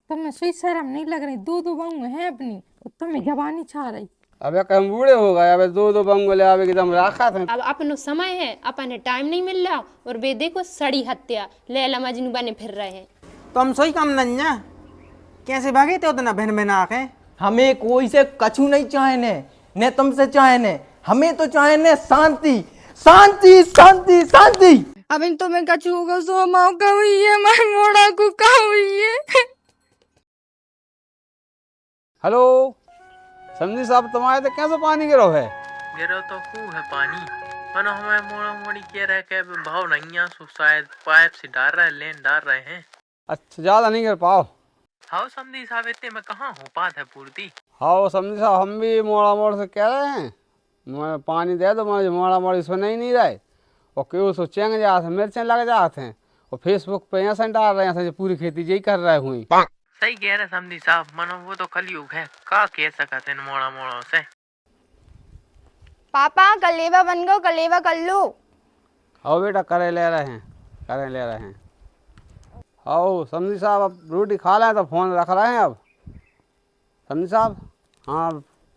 तुम्हें सही शर्म नहीं लग रही? दो दो बहू हैं अपनी और तुम्हें जवानी छा रही। अबे कम बूढ़े हो गए, अबे दो बंगले अबे एकदम राखा थे। अब अपनो समय है, अपने टाइम नहीं मिल रहा और वे देखो सड़ी हत्या लैला मजनू बने फिर रहे हैं। तुम सही कम नन्या कैसे भागे थे उतना बहन बहन आके। हमें कोई से कछु नहीं चाहने, ने तुमसे चाहने, हमें तो चाहने शांति शांति शांति शांति। अब इन तुम्हें कछु होगा सो मौका हुई है, मैं मोड़ा को का हुई है। हेलो समझी साहब, तुम आए थे, कैसे पानी गिरो है? गिरो तो खूब है पानी, पर हमें मोड़ा मोड़ी कह रहे के भाव नहीं है, सो शायद पाइप से डाल रहे, लेन डाल रहे हैं। अच्छा ज्यादा नहीं गिर पाओ? हाँ समझी साहब, इतने में कहाँ हो पात है पूर्ति। हाँ समझी साहब, हम भी मोड़ा मोड़ से कह रहे हैं, मैं पानी दे दो, मुझे मोड़ा मोड़ी सुन ही नहीं रहे, और क्यों सो चेंग जाते हैं, मिर्चें लग जाते हैं, और फेसबुक पे ऐसा डाल रहे हैं पूरी खेती यही कर रहे हुई। सही कह रहे समझी साहब, मनो वो तो कलयुग है, का कह सकते हैं मोड़ा मोड़ों से। पापा कलेवा बन गो, कलेवा कर लो। आओ बेटा, करे ले रहे हैं, करे ले रहे हैं। आओ समझी साहब, अब रोटी खा लें तो फ़ोन रख रहे हैं अब। समझी साहब, हाँ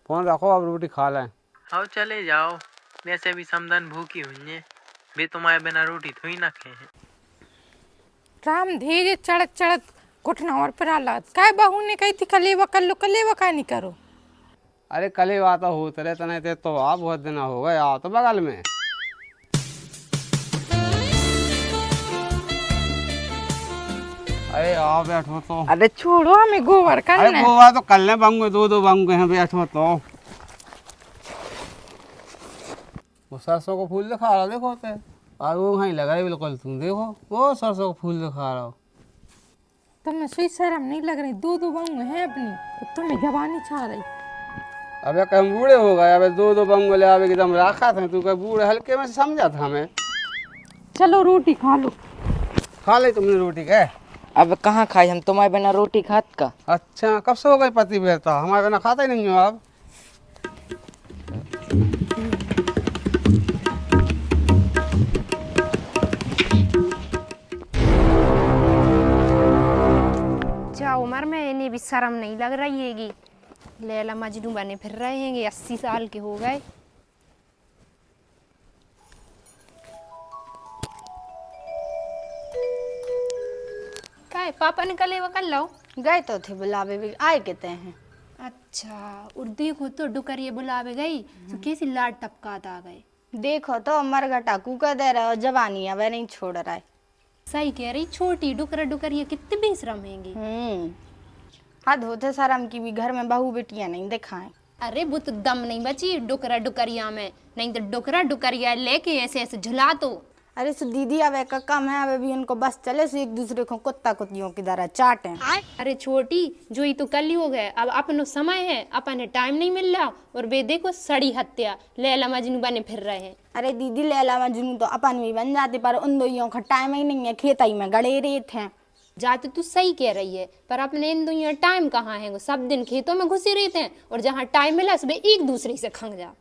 फ़ोन रखो, अब रोटी खा लें। हाँ चले जाओ, वैसे भी समदन भूखी हुई है, वे तुम्हारे बिना रोटी थोड़ी ना खाए हैं। राम धीरे चढ़त चढ़त घुटना और पर हालत काय बहू ने कही थी कलेवा कर लो, कलेवा का नहीं करो। अरे कल ही बात होते रहते नहीं थे तो आप बहुत दिन हो गए, आओ तो बगल में। अरे आओ बैठो तो। अरे छोड़ो, हमें गोबर करना अरे है। गोवा तो कल ले बंगे, दो बंगे हैं, बैठो तो। वो सरसों को फूल दिखा रहा देखो ते, और वो वहीं लगा रही बिल्कुल, तुम देखो वो सरसों को फूल दिखा रहा हो। तुम्हें सही शर्म नहीं लग रही? दो बहू हैं अपनी और तुम्हें जवानी छा रही। अबे कम बूढ़े हो गए, अबे दो बंगले अबे एकदम राखा थे, तू क्या बूढ़े हल्के में समझा था हमें? चलो रोटी खा लो। खा ली तुमने रोटी क्या? अब कहाँ खाई, हम तुम्हारे बिना रोटी खात का। अच्छा कब से हो गई पति बेहता, हमारे बिना खाता ही नहीं हो आप। जाओ उम्र में इन्हें भी शर्म नहीं लग रही हैगी, लैला मजनू बने फिर रहे हैं, 80 साल के हो गए। काय पापा ने कलेवा कर लो? गए तो थे बुलावे भी, आए कहते हैं। अच्छा, और देखो तो डुकरिए बुलावे गई तो कैसी लाड टपकात आ गए। देखो तो मरगटा कुका दे रहा है, जवानी है वह नहीं छोड़ रहा है। सही कह रही, छोटी डुकरिया कितने बेशरम हैंगी। हद होते शर्म की भी, घर में बहू बेटियां नहीं दिखाएं। अरे वो तो दम नहीं बची डुकरिया में, नहीं तो डुकरिया लेके ऐसे ऐसे झुला तो। अरे सो दीदी अब एक कम है, अब भी उनको बस चले सो एक दूसरे को कुत्ता कुत्तियों की तरह चाटें। अरे छोटी जो ही तो कल ही हो गए, अब अपनो समय है, अपने टाइम नहीं मिल रहा और वे देखो सड़ी हत्या लैला मजनू बने फिर रहे हैं। अरे दीदी लैला मजनू तो अपन भी बन जाते, पर उन दोइयों का टाइम ही नहीं है, खेताई में गड़े रहते हैं। जाते तू सही कह रही है, पर अपने इन दुनिया टाइम कहाँ है, वो सब दिन खेतों में घुसे रहते हैं और जहाँ टाइम मिला सुबह एक दूसरे से खंग जा।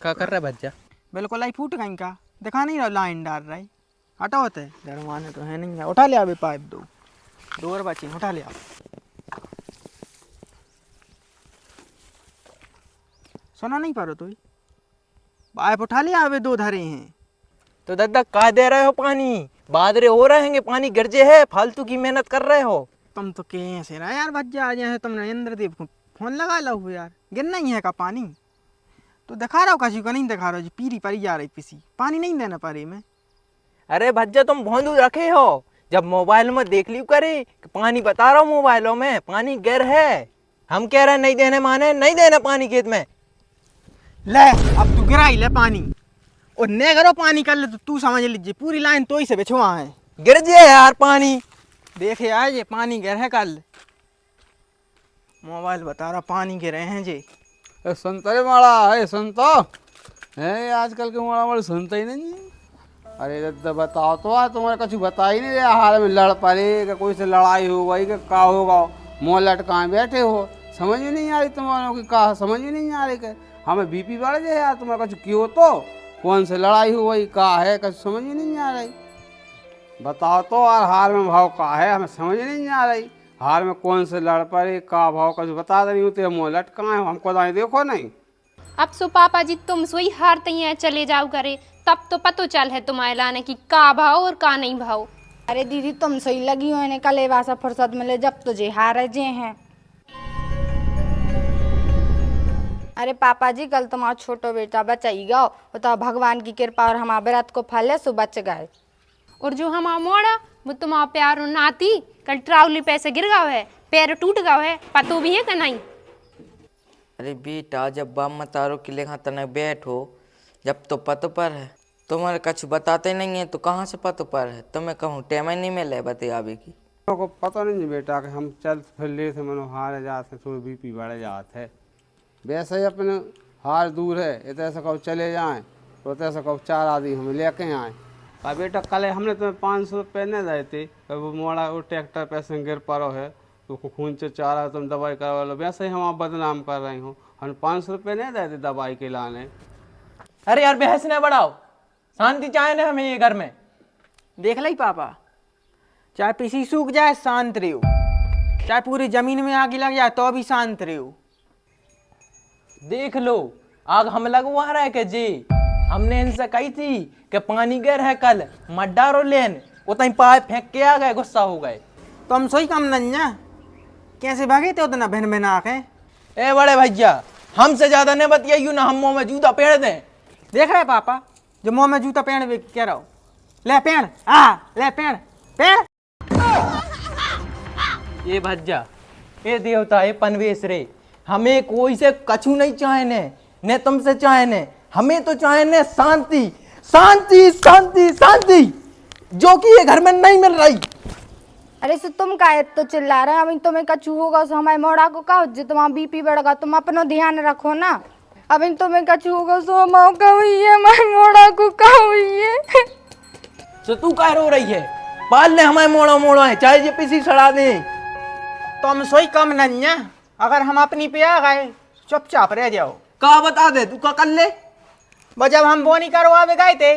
क्या कर रहा है बच्चा? बिल्कुल आई फूट गई का, दिखा नहीं रहा लाइन डाल रहा है। हटा होते डरवाने तो है नहीं है। उठा ले अभी पाइप, दो और बची, उठा ले आप। सुना नहीं पा रहा तो पाइप उठा लिया, अबे दो धरे हैं। तो दादा कहा दे रहे हो पानी, बादरे हो रहे हैं, पानी गिरजे है, फालतू की मेहनत कर रहे हो। तुम तो कैसे रहा यार, बच्चा आ जाए तुमने इंद्रदेव को फोन लगा लो यार, गिरना ही है का पानी। तो दिखा रहा हो काशी को नहीं दिखा रहा हो, पीरी परी जा रही पिसी, पानी नहीं देना पारे में। अरे भज्जा तुम भोंदू रखे हो, जब मोबाइल में देख लियो करे कि पानी बता रहा हूँ मोबाइलों में पानी गिर है, हम कह रहे हैं नहीं देने, माने नहीं देना पानी खेत में। ले अब तू गिरा ही ले पानी, और ने करो पानी कर ले तो तू समझ लीजिए पूरी लाइन तो ही से बिछवा है। गिर जे यार पानी। देखे आज ये पानी गिर है कल, मोबाइल बता रहा पानी गिरे हैं जी। ए सुनता रे माड़ा, है सुनता है आजकल के मोड़ा मोड़ी सुनता ही नहीं है। अरे दादा बताओ तो तुम्हारे कुछ बता ही नहीं रहा, हाल में लड़ पड़े कि कोई से लड़ाई हो गई कि का होगा, मुँह लटकाए बैठे हो, समझ में नहीं आ रही तुम्हारों की, कहा समझ में नहीं आ रही कि हमें बीपी बढ़ जाए यार, तुम्हारा कुछ क्यों तो कौन से लड़ाई हो गई का है, कुछ समझ में नहीं आ रही। बताओ तो यार हार में भाव का है, हमें समझ में नहीं आ रही, हार में कौन से लड़ पड़े का भाव कुछ बता रही होते, मुँह लटकाए हमको दाएँ देखो नहीं। अब सो पापा जी तुम सोई हारते हैं चले जाओ करे, तब तो पतो चल है तुम्हारे लाने की का भाव और का नहीं भाव। अरे दीदी तुम सही लगी हो, इन्हें कल वासा फुर्सत मिले जब तुझे हारे जे हैं। अरे पापा जी कल तुम्हारा छोटो बेटा बचाई गो, वो तो भगवान की कृपा और हमारे व्रत को फल है, सो बच गए। और जो हमारा मोड़ा वो तुम्हारा प्यार और नाती कल ट्राउली पैसे गिर गया है, पैर टूट गया है, पतो भी है कि नहीं। अरे बेटा जब बाप मतारो के लेखा तने बैठो, जब तो पतो पर है, तुम्हारे कुछ बताते नहीं है तो कहाँ से पतो पर है, तुम्हें कहूँ टाइम ही नहीं मिले बते आवे की। को पता नहीं बेटा कि हम चल फिर ले थे मनो हार जाते, थोड़ी बीपी बढ़ जाते है, वैसे ही अपने हार दूर है, इतने से कहो चले जाएं तो इतने से कहो 4 आदमी हमें लेके आए। और बेटा कल हमने तुम्हें 500 रुपये नहीं दिए थे, वो मोड़ा वो ट्रैक्टर पैसे गिर पड़ो है तो खून से चारा तुम दवाई करवा लो, वैसे ही हम आप बदनाम कर रही हूँ, हम 500 रुपये नहीं दिए थे दवाई के लाने। अरे यार बहस न बढ़ाओ, शांति चाहे ना हमें ये घर में। देख ली पापा, चाहे पीसी सूख जाए शांत रहो, चाहे पूरी जमीन में आग लग जाए तो भी शांत रहो। देख लो आग हम लगवा रहे के जी, हमने इनसे कही थी कि पानी गिर है कल मत डारो लेन, उतना ही पाइप फेंक के आ गए, गुस्सा हो गए। तुम सोई कम नहीं है, कैसे भागे थे उतना बहन बहन आके। ए बड़े भैया हमसे ज्यादा नहीं बतियाइयो ना, हम मुंह में जूता पेड़ दें। देख रहे पापा जो मुंह में जूता पहन कह रहा हो, ले पहन ले पहन पहन। ये भज्जा ये देवता है पनवेश रे, हमें कोई से कछु नहीं चाहे ने तुमसे चाहे ने, हमें तो चाहे ने शांति शांति शांति शांति, जो कि ये घर में नहीं मिल रही। अरे सो तुम का तो चिल्ला रहे, अभी तुम्हें कछु होगा सो हमारे मोड़ा को कहो, जो तुम्हारा बीपी बढ़ेगा तुम अपना ध्यान रखो ना। अभी तुम्हें कछु होगा सो हमारे का हुई है, हमारे मोड़ा को का हुई है। तो तू क्या रो रही है, पाल ले हमारे मोड़ा मोड़ा है, चाहे ये पीसी सड़ा दे। तुम सोई कम नहीं है, अगर हम अपनी पे आ गए चुपचाप रह जाओ। का बता दे तू का कर ले। जब हम बोनी करवावे गए थे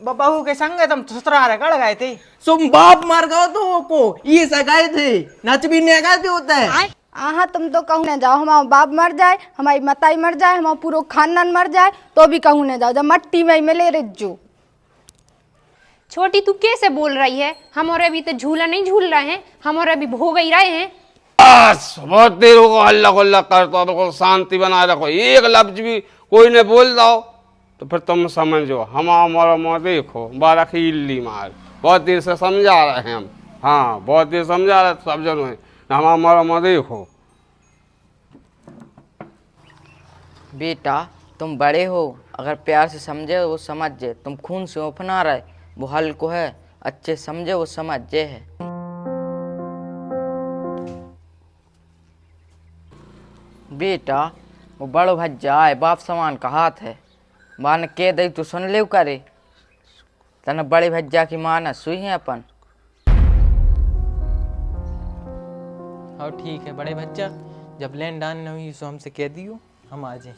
बहू के संग, तुम ससुराल गड़ गए थे। तुम बाप मार गए तो को ये सगाए थे, नच भी नहीं गए थे होता है। हाँ तुम तो कहूँ न जाओ, हमारा बाप मर जाए, हमारी मताई मर जाए, हमारा पूरा खानदान मर जाए तो भी कहूँ न जाओ, जब मट्टी में मिले रिज्जू। छोटी तू कैसे बोल रही है, हम और अभी तो झूला नहीं झूल रहे हैं, हम और अभी भोग ही रहे हैं। बहुत देर हो गया अल्लाह को अल्लाह करता रखो, शांति बनाए रखो, एक लफ्ज भी कोई ने बोल दो तो फिर तुम समझो हमारा मुँह देखो बारह की इल्ली मार, बहुत देर से समझा रहे हैं हम, हाँ बहुत देर समझा रहे सब जनों है, हमारा मुँह देखो। बेटा तुम बड़े हो, अगर प्यार से समझे वो समझ जे, तुम खून से उफना रहे वो हल को है, अच्छे समझे वो समझ जे है। बेटा वो बड़ो भज्जा है, बाप समान का हाथ है, मान के दई तो सुन ले करे, तने बड़े भज्जा की मान सुई है अपन। हाँ ठीक है बड़े भज्जा, जब लैंड डान नहीं हुई सो हमसे कह दियो, हम आ जाए।